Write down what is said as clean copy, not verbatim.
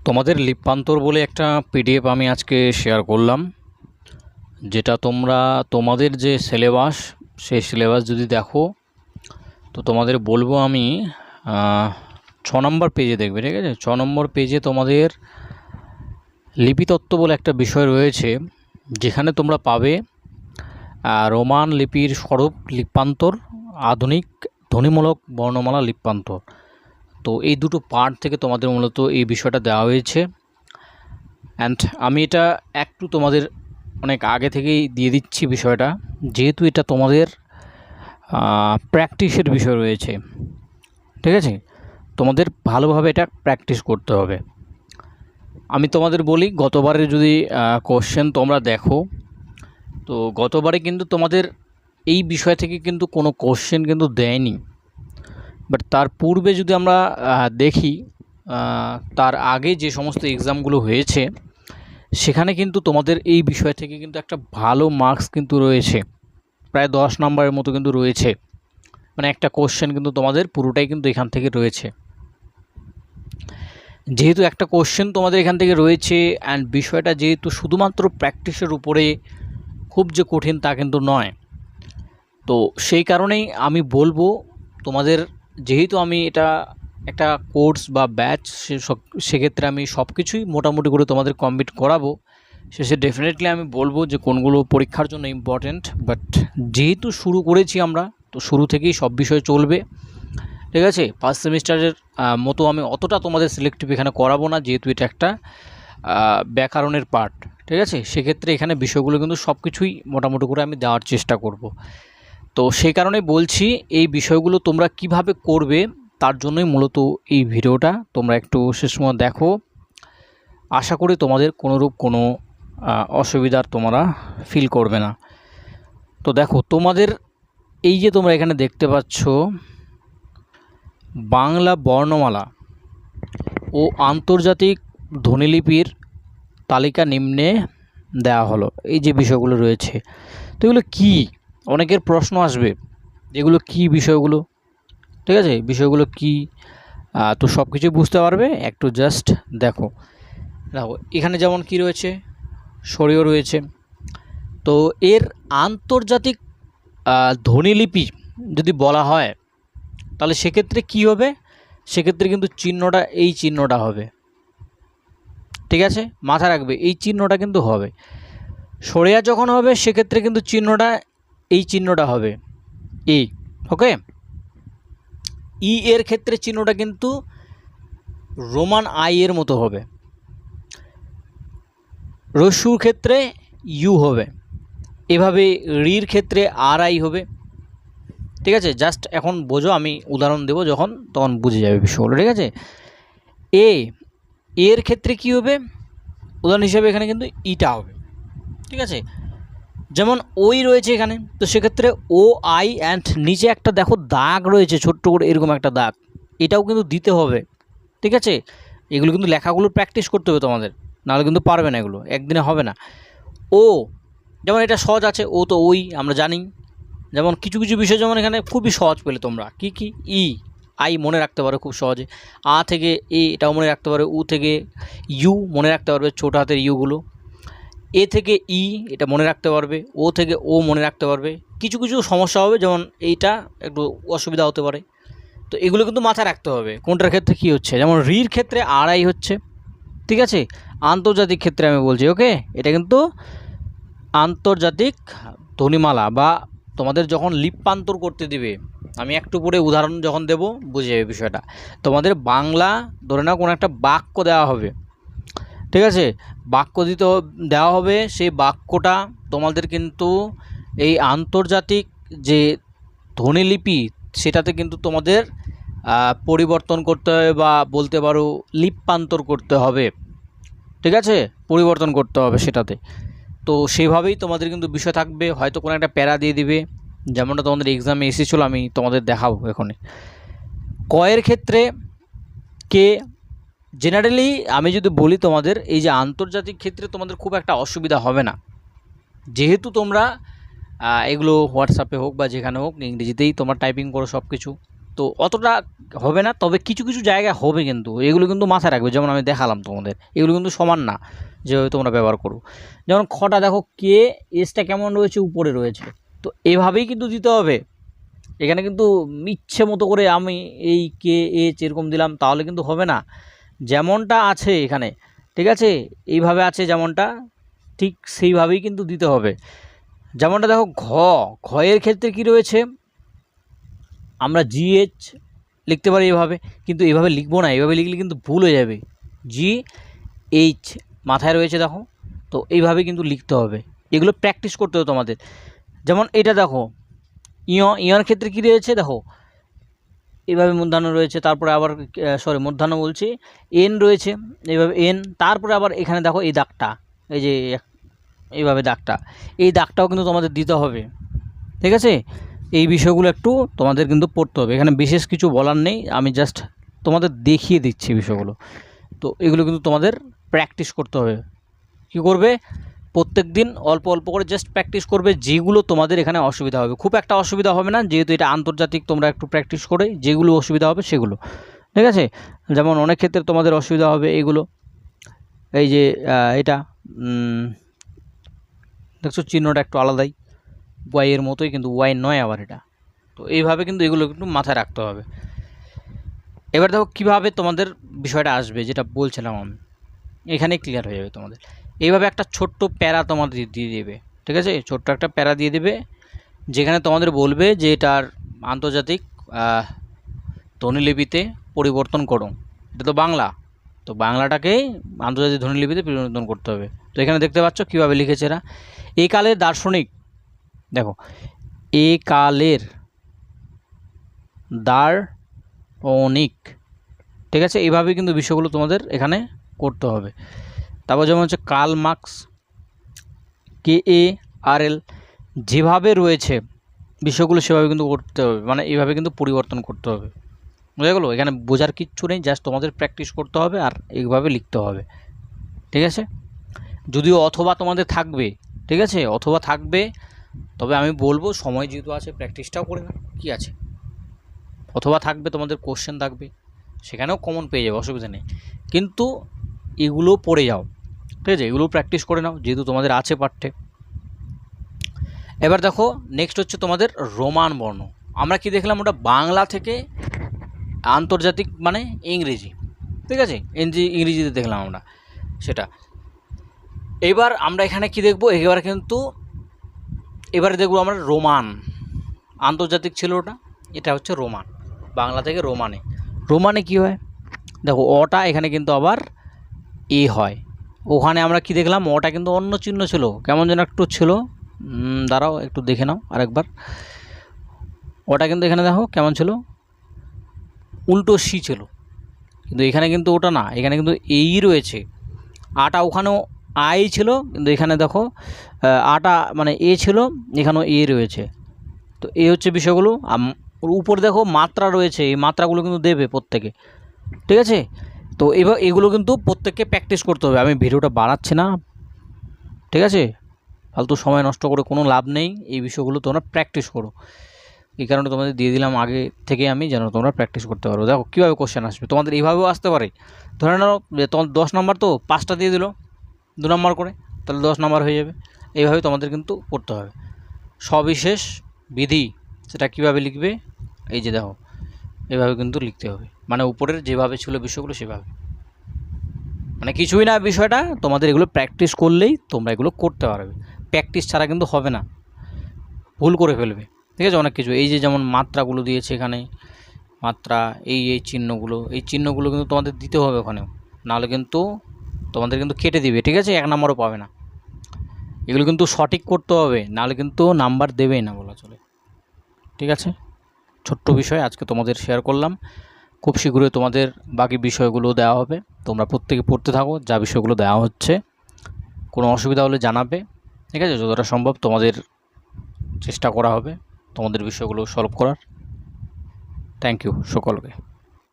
তোমাদের লিপ্যান্তর বলে একটা পিডিএফ আমি আজকে শেয়ার করলাম, যেটা তোমরা তোমাদের যে সিলেবাস সেই সিলেবাস যদি দেখো তো তোমাদের বলবো আমি 6 নম্বর পেজে দেখবে, ঠিক আছে। 6 নম্বর পেজে তোমাদের লিপিতত্ত্ব বলে একটা বিষয় রয়েছে, যেখানে তোমরা পাবে রোমান লিপির স্বরূপ লিপ্যান্তর, আধুনিক ধ্বনিমূলক বর্ণমালা লিপ্যান্তর। তো এই দুটো পার্ট থেকে তোমাদের মূলত এই বিষয়টা দেওয়া হয়েছে। অ্যান্ড আমি এটা একটু তোমাদের অনেক আগে থেকেই দিয়ে দিচ্ছি বিষয়টা, যেহেতু এটা তোমাদের প্র্যাকটিসের বিষয় রয়েছে, ঠিক আছে। তোমাদের ভালোভাবে এটা প্র্যাকটিস করতে হবে। আমি তোমাদের বলি, গতবারে যদি কোশ্চেন তোমরা দেখো, তো গতবারে কিন্তু তোমাদের এই বিষয় থেকে কিন্তু কোনো কোশ্চেন কিন্তু দেয়নি। বাট তার পূর্বে যদি আমরা দেখি, তার আগে যে সমস্ত এক্সামগুলো হয়েছে সেখানে কিন্তু তোমাদের এই বিষয় থেকে কিন্তু একটা ভালো মার্কস কিন্তু রয়েছে, প্রায় 10 নম্বরের মতো কিন্তু রয়েছে। মানে একটা কোশ্চেন কিন্তু তোমাদের পুরোটাই কিন্তু এখান থেকে রয়েছে। যেহেতু একটা কোশ্চেন তোমাদের এখান থেকে রয়েছে, অ্যান্ড বিষয়টা যেহেতু শুধুমাত্র প্র্যাকটিসের উপরে, খুব যে কঠিন তা কিন্তু নয়। তো সেই কারণেই আমি বলবো তোমাদের, যেহেতু আমি এটা একটা কোর্স বা ব্যাচ, সেক্ষেত্রে আমি সব কিছুই মোটামুটি করে তোমাদের কমপ্লিট করাবো। শেষে ডেফিনেটলি আমি বলবো যে কোনগুলো পরীক্ষার জন্য ইম্পর্ট্যান্ট। বাট যেহেতু শুরু করেছি আমরা, তো শুরু থেকেই সব বিষয় চলবে, ঠিক আছে। ফার্স্ট সেমিস্টারের মতো আমি অতটা তোমাদের সিলেক্টিভ এখানে করাবো না, যেহেতু এটা একটা ব্যাকরণের পার্ট, ঠিক আছে। সেক্ষেত্রে এখানে বিষয়গুলো কিন্তু সব কিছুই মোটামুটি করে আমি দেওয়ার চেষ্টা করব। তো সেই কারণে বলছি, এই বিষয়গুলো তোমরা কিভাবে করবে তার জন্যই মূলত এই ভিডিওটা। তোমরা একটু শেষ সময় দেখো, আশা করি তোমাদের কোনোরূপ কোনো অসুবিধার তোমরা ফিল করবে না। তো দেখো, তোমাদের এই যে তোমরা এখানে দেখতে পাচ্ছ, বাংলা বর্ণমালা ও আন্তর্জাতিক ধ্বনিলিপির তালিকা নিম্নে দেওয়া হলো। এই যে বিষয়গুলো রয়েছে, তো এগুলো কী, অনেকের প্রশ্ন আসবে, যেগুলো কি বিষয়গুলো, ঠিক আছে। বিষয়গুলো কি, তো সব কিছু বুঝতে পারবে, একটু জাস্ট দেখো। দেখো এখানে যেমন কি রয়েছে, সরিও রয়েছে। তো এর আন্তর্জাতিক ধ্বনিলিপি যদি বলা হয়, তাহলে সেক্ষেত্রে কি হবে, সেক্ষেত্রে কিন্তু চিহ্নটা এই চিহ্নটা হবে, ঠিক আছে। মাথা রাখবে, এই চিহ্নটা কিন্তু হবে। সরিয়া যখন হবে সেক্ষেত্রে কিন্তু চিহ্নটা এই চিহ্নটা হবে, এই, ওকে। ই এর ক্ষেত্রে চিহ্নটা কিন্তু রোমান আই এর মতো হবে। রস্যুর ক্ষেত্রে ইউ হবে, এভাবে রির ক্ষেত্রে আর আই হবে, ঠিক আছে। জাস্ট এখন বোঝো, আমি উদাহরণ দেবো যখন, তখন বুঝে যাবে বিষয়গুলো, ঠিক আছে। এর ক্ষেত্রে কি হবে, উদাহরণ হিসেবে এখানে কিন্তু ইটা হবে, ঠিক আছে। যেমন ওই রয়েছে এখানে, তো সেক্ষেত্রে ও আই, অ্যান্ড নিচে একটা দেখো দাগ রয়েছে ছোট্ট করে, এরকম একটা দাগ, এটাও কিন্তু দিতে হবে, ঠিক আছে। এগুলো কিন্তু লেখাগুলো প্র্যাকটিস করতে হবে তোমাদের, নাহলে কিন্তু পারবে না, এগুলো একদিনে হবে না। ও, যেমন এটা সহজ আছে, ও তো ওই আমরা জানি। যেমন কিছু কিছু বিষয় যেমন এখানে খুবই সহজ পেলে তোমরা, কি কি, ই আই মনে রাখতে পারো খুব সহজে, আ থেকে এ এটাও মনে রাখতে পারো, উ থেকে ইউ মনে রাখতে পারবে, ছোটো হাতের ইউগুলো, এ থেকে ই এটা মনে রাখতে পারবে, ও থেকে ও মনে রাখতে পারবে। কিছু কিছু সমস্যা হবে, যেমন এইটা একটু অসুবিধা হতে পারে। তো এগুলো কিন্তু মাথায় রাখতে হবে কোনটার ক্ষেত্রে কী হচ্ছে। যেমন রির ক্ষেত্রে আর আই হচ্ছে, ঠিক আছে। আন্তর্জাতিক ক্ষেত্রে আমি বলছি, ওকে, এটা কিন্তু আন্তর্জাতিক ধ্বনিমালা, বা তোমাদের যখন লিপ্যান্তর করতে দিবে, আমি একটু পরে উদাহরণ যখন দেব বুঝে যাবে বিষয়টা। তোমাদের বাংলা ধরে নাও কোনো একটা বাক্য দেওয়া হবে, ঠিক আছে। বাক্য দেওয়া হবে, সেই বাক্যটা তোমাদের কিন্তু এই আন্তর্জাতিক যে ধ্বনিলিপি, সেটাতে কিন্তু তোমাদের পরিবর্তন করতে হবে, বা বলতে পারো লিপ্যান্তর করতে হবে, ঠিক আছে। পরিবর্তন করতে হবে সেটাতে। তো সেইভাবেই তোমাদের কিন্তু বিষয় থাকবে, হয়তো কোনো একটা প্যারা দিয়ে দিবে, যেমনটা তোমাদের এক্সামে এসেছিলো, আমি তোমাদের দেখাবো এখনই। কয়ের ক্ষেত্রে কে, জেনারেলি আমি যদি বলি তোমাদের, এই যে আন্তর্জাতিক ক্ষেত্রে তোমাদের খুব একটা অসুবিধা হবে না, যেহেতু তোমরা এগুলো হোয়াটসঅ্যাপে হোক বা যেখানে হোক ইংরেজিতেই তোমরা টাইপিং করো সব কিছু, তো অতটা হবে না, তবে কিছু কিছু জায়গায় হবে, কিন্তু এগুলো কিন্তু মাথায় রাখবে। যেমন আমি দেখালাম তোমাদের, এগুলো কিন্তু সমান না যেভাবে তোমরা ব্যবহার করো। যেমন খটা দেখো কে এসটা কেমন রয়েছে, উপরে রয়েছে, তো এভাবেই কিন্তু দিতে হবে। এখানে কিন্তু ইচ্ছে মতো করে আমি এই কে এইচ এরকম দিলাম তাহলে কিন্তু হবে না। যেমনটা আছে এখানে, ঠিক আছে, এইভাবে আছে যেমনটা, ঠিক সেইভাবেই কিন্তু দিতে হবে। যেমনটা দেখো ঘয়ের ক্ষেত্রে কি রয়েছে, আমরা জিএইচ লিখতে পারি এভাবে, কিন্তু এভাবে লিখবো না, এভাবে লিখলে কিন্তু ভুল হয়ে যাবে। জিএইচ মাথায় রয়েছে দেখো, তো এইভাবে কিন্তু লিখতে হবে। এগুলো প্র্যাকটিস করতে হবে তোমাদের। যেমন এটা দেখো ইয়র ক্ষেত্রে কী রয়েছে দেখো, এইভাবে মূর্ধন্য রয়েছে, তারপরে আবার মূর্ধন্য বলছি, এন রয়েছে, এইভাবে এন, তারপরে আবার এখানে দেখো এই দাগটা, এই যে এইভাবে দাগটা, এই দাগটাও কিন্তু তোমাদের দিতে হবে, ঠিক আছে। এই বিষয়গুলো একটু তোমাদের কিন্তু পড়তে হবে। এখানে বিশেষ কিছু বলার নেই, আমি জাস্ট তোমাদের দেখিয়ে দিচ্ছি বিষয়গুলো। তো এগুলো কিন্তু তোমাদের প্র্যাকটিস করতে হবে। কী করবে, প্রত্যেক দিন অল্প অল্প করে জাস্ট প্র্যাকটিস করবে। যেগুলো তোমাদের এখানে অসুবিধা হবে, খুব একটা অসুবিধা হবে না, যেহেতু এটা আন্তর্জাতিক, তোমরা একটু প্র্যাকটিস করে যেগুলো অসুবিধা হবে সেগুলো, ঠিক আছে। যেমন অনেক ক্ষেত্রে তোমাদের অসুবিধা হবে এগুলো, এই যে এটা দেখছো চিহ্নটা একটু আলাদাই, ওয়াইয়ের মতোই, কিন্তু ওয়াই নয় আবার এটা। তো এইভাবে কিন্তু এগুলো একটু মাথায় রাখতে হবে। এবার দেখো কীভাবে তোমাদের বিষয়টা আসবে, যেটা বলছিলাম আমি, এখানে ক্লিয়ার হয়ে যাবে তোমাদের। এইভাবে একটা ছোট্ট প্যারা তোমাদের দিয়ে দেবে, ঠিক আছে, ছোট্ট একটা প্যারা দিয়ে দেবে, যেখানে তোমাদের বলবে যে এটার আন্তর্জাতিক ধ্বনিলিপিতে পরিবর্তন করো। এটা তো বাংলা, তো বাংলাটাকে আন্তর্জাতিক ধ্বনিলিপিতে পরিবর্তন করতে হবে। তো এখানে দেখতে পাচ্ছ কীভাবে লিখেছে এরা। এই কালের দার্শনিক, দেখো এই কালের দার্শনিক, ঠিক আছে, এইভাবে কিন্তু বিষয়গুলো তোমাদের এখানে করতে হবে। তারপর যেমন হচ্ছে কার্ল মার্কস, KARL, যেভাবে রয়েছে বিষয়গুলো সেভাবে কিন্তু করতে হবে, মানে এইভাবে কিন্তু পরিবর্তন করতে হবে, বুঝা গেলো। এখানে বোঝার কিচ্ছু নেই, জাস্ট তোমাদের প্র্যাকটিস করতে হবে আর এইভাবে লিখতে হবে, ঠিক আছে। যদিও অথবা তোমাদের থাকবে, ঠিক আছে, অথবা থাকবে, তবে আমি বলবো সময় যেহেতু আছে প্র্যাকটিসটাও করে না, কী আছে, অথবা থাকবে, তোমাদের কোশ্চেন থাকবে, সেখানেও কমন পেয়ে যাবে, অসুবিধা নেই, কিন্তু এগুলো পড়ে যাও, ঠিক আছে, এগুলো প্র্যাকটিস করে নাও যেহেতু তোমাদের আছে পাঠ্যে। এবার দেখো নেক্সট হচ্ছে তোমাদের রোমান বর্ণ। আমরা কি দেখলাম, ওটা বাংলা থেকে আন্তর্জাতিক মানে ইংরেজি, ঠিক আছে, ইংরেজিতে দেখলাম আমরা সেটা। এবার আমরা এখানে কি দেখব, এবারে দেখব আমরা রোমান। আন্তর্জাতিক ছিল ওটা, এটা হচ্ছে রোমান, বাংলা থেকে রোমানে কি হয় দেখো, অটা এখানে কিন্তু আবার এ হয়। ওখানে আমরা কি দেখলাম, ওটা কিন্তু অন্য চিহ্ন ছিল, কেমন যেন একটু ছিল, দাঁড়াও একটু দেখে নাও আরেকবার। ওটা কিন্তু এখানে দেখো কেমন ছিল, উল্টো সি ছিল, কিন্তু এখানে কিন্তু ওটা না, এখানে কিন্তু এই রয়েছে। আটা ওখানেও আই ছিল, কিন্তু এখানে দেখো আটা মানে এ ছিল, এখানেও এ রয়েছে। তো এই হচ্ছে বিষয়গুলো। উপরে দেখো মাত্রা রয়েছে, এই মাত্রাগুলো কিন্তু দেবে প্রত্যেকে, ঠিক আছে। তো এবার এগুলো কিন্তু প্রত্যেককে প্র্যাকটিস করতে হবে। আমি ভিডিওটা বাড়াচ্ছি না, ঠিক আছে, ফালতু সময় নষ্ট করে কোনো লাভ নেই। এই বিষয়গুলো তোমরা প্র্যাকটিস করো, এই কারণে তোমাদের দিয়ে দিলাম আগে থেকে আমি, যেন তোমরা প্র্যাকটিস করতে পারো। দেখো কীভাবে কোশ্চেন আসবে, তোমাদের এইভাবেও আসতে পারে। ধরে নাও তোমার 10 নম্বর, তো 5টা দিয়ে দিল 2 নম্বর করে, তাহলে 10 নম্বর হয়ে যাবে। এইভাবে তোমাদের কিন্তু করতে হবে। সবিশেষ বিধি সেটা কীভাবে লিখবে, এই যে দেখো এভাবে কিন্তু লিখতে হবে, মানে উপরের যেভাবে ছিল বিষয়গুলো সেভাবে, মানে কিছুই না বিষয়টা, তোমাদের এগুলো প্র্যাকটিস করলেই তোমরা এগুলো করতে পারবে। প্র্যাকটিস ছাড়া কিন্তু হবে না, ভুল করে ফেলবে, ঠিক আছে, অনেক কিছু। এই যে যেমন মাত্রাগুলো দিয়েছে এখানে, মাত্রা, এই চিহ্নগুলো কিন্তু তোমাদের দিতে হবে ওখানেও, নাহলে কিন্তু তোমাদের কিন্তু কেটে দিবে, ঠিক আছে, 1 নম্বরও পাবে না। এগুলো কিন্তু সঠিক করতে হবে, নাহলে কিন্তু নাম্বার দেবেই না বলা চলে, ঠিক আছে। ছোট্ট বিষয় আজকে তোমাদের শেয়ার করলাম। খুব শীঘ্রই তোমাদের বাকি বিষয়গুলো দেওয়া হবে, তোমরা প্রত্যেকে পড়তে থাকো যা বিষয়গুলো দেওয়া হচ্ছে। কোনো অসুবিধা হলে জানাবে, ঠিক আছে, যতটা সম্ভব তোমাদের চেষ্টা করা হবে তোমাদের বিষয়গুলো সলভ করার। থ্যাংক ইউ সকলকে।